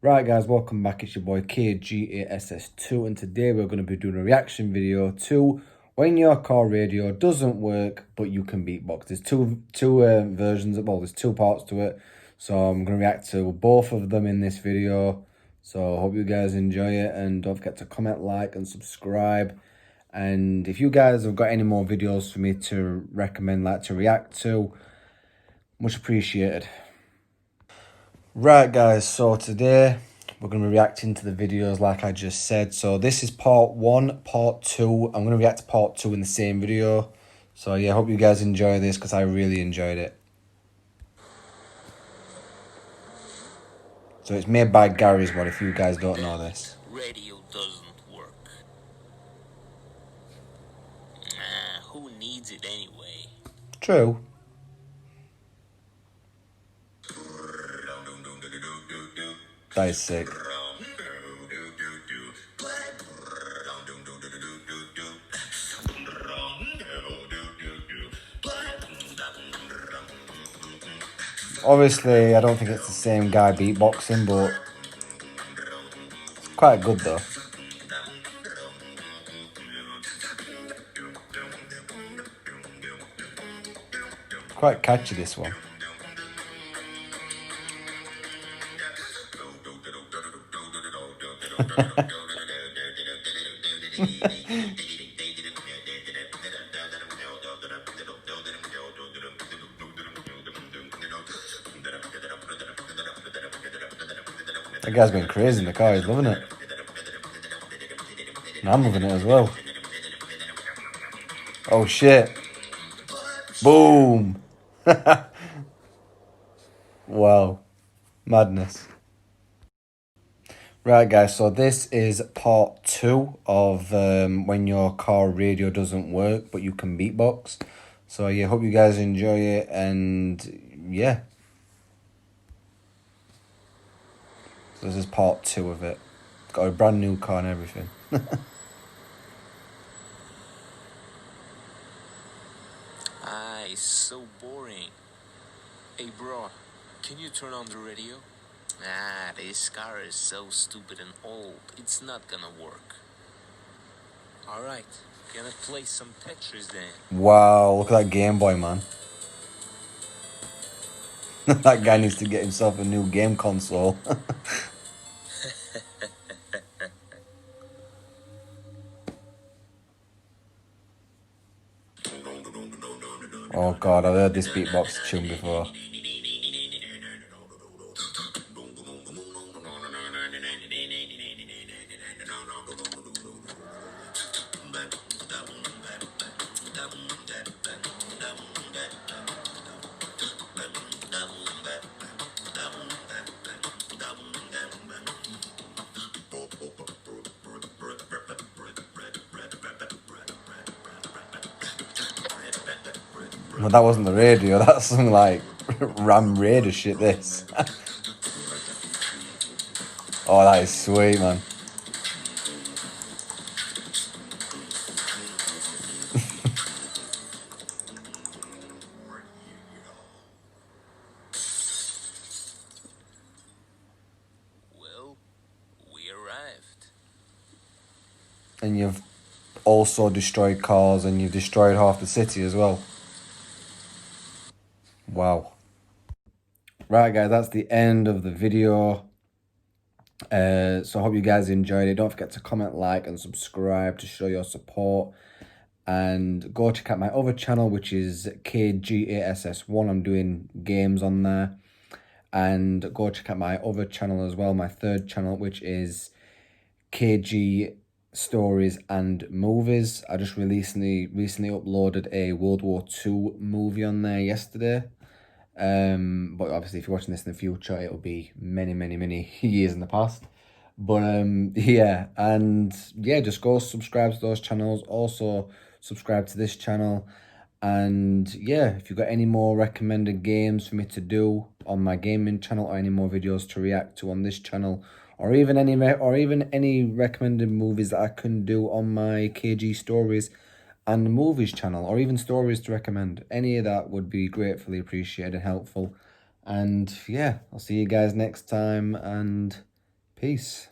Right guys, welcome back. It's your boy KGASS2 and today we're going to be doing a reaction video to when your car radio doesn't work but you can beatbox. There's two versions of, well, there's two parts to it, so I'm going to react to both of them in this video. So I hope you guys enjoy it, and don't forget to comment, like and subscribe. And if you guys have got any more videos for me to recommend, like to react to, much appreciated. Right guys, so today we're going to be reacting to the videos like I just said. So this is part 1, part 2. I'm going to react to part 2 in the same video. So yeah, I hope you guys enjoy this because I really enjoyed it. So it's made by Gary's Mod, if you guys don't know this. Radio doesn't work. Who needs it anyway? True. That is sick. Obviously, I don't think it's the same guy beatboxing, but it's quite good though. Quite catchy, this one. That guy's been crazy in the car, he's loving it. And I'm loving it as well. Oh shit. Boom. Wow. Madness. Right guys, so this is part 2 of when your car radio doesn't work but you can beatbox. So yeah, hope you guys enjoy it, and yeah. So this is part 2 of it. Got a brand new car and everything. It's so boring. Hey bro, can you turn on the radio? This car is so stupid and old, it's not gonna work. Alright, gonna play some Tetris then. Wow, look at that Game Boy, man. That guy needs to get himself a new game console. Oh god, I've heard this beatbox tune before. Well, that wasn't the radio, that's some like Ram Raider shit, this. Oh, that is sweet, man. Well, we arrived. And you've also destroyed cars, and you've destroyed half the city as well. Wow. Right guys, that's the end of the video. So I hope you guys enjoyed it. Don't forget to comment, like and subscribe to show your support, and go check out my other channel, which is KGASS1. I'm doing games on there. And go check out my other channel as well, my third channel, which is KG Stories and Movies. I just recently uploaded a World War II movie on there yesterday. But obviously if you're watching this in the future, it'll be many years in the past. But yeah, and yeah, just go subscribe to those channels. Also subscribe to this channel. And yeah, if you've got any more recommended games for me to do on my gaming channel, or any more videos to react to on this channel, or even any recommended movies that I can do on my KG Stories and Movies channel, or even stories to recommend, any of that would be gratefully appreciated and helpful. And yeah, I'll see you guys next time, and Peace.